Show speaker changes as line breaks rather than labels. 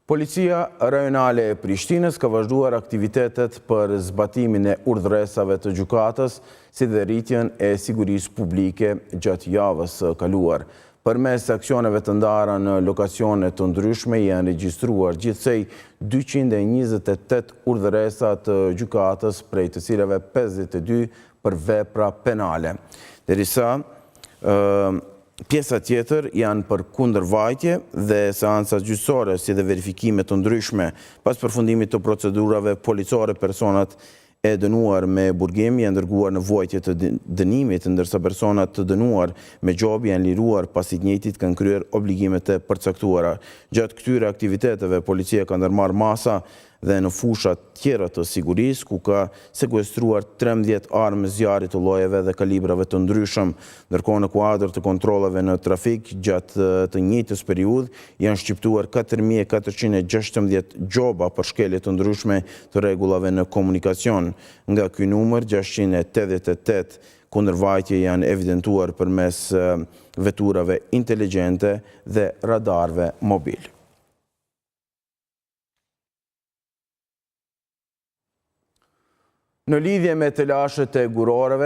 Policia rajonale e Prishtinës ka vazhduar aktivitetet për zbatimin e urdhëresave të gjykatës, si dhe rritjen e sigurisë publike gjatë javës së kaluar. Përmes aksioneve të ndara në lokacione të ndryshme janë regjistruar gjithsej 228 urdhëresa të gjykatës, prej të cilave 52 për vepra penale. Derisa pjesa tjetër janë për kundërvajtje dhe seanca gjyqësore, si dhe verifikime të ndryshme. Pas përfundimit të procedurave policore, personat e dënuar me burgim janë dërguar në vuajtje të dënimit, ndërsa personat të dënuar me gjob janë liruar pasi të njëjtit kanë kryer obligimet e përcaktuara. Gjatë këtyre aktiviteteve, policia ka ndërmarrë masa dhe në fushat tjera të sigurisë, ku ka sekuestruar 13 armë zjarri të llojeve dhe kalibrave të ndryshëm. Ndërkohë, në kuadër të kontrollave në trafik gjatë të njëjtës periudhë janë shqiptuar 4416 gjoba për shkelje të ndryshme të rregullave në komunikacion. Nga ky numër, 688 kundërvajtje janë evidentuar përmes veturave inteligjente dhe radarëve mobil. Në lidhje me telashet e guroreve,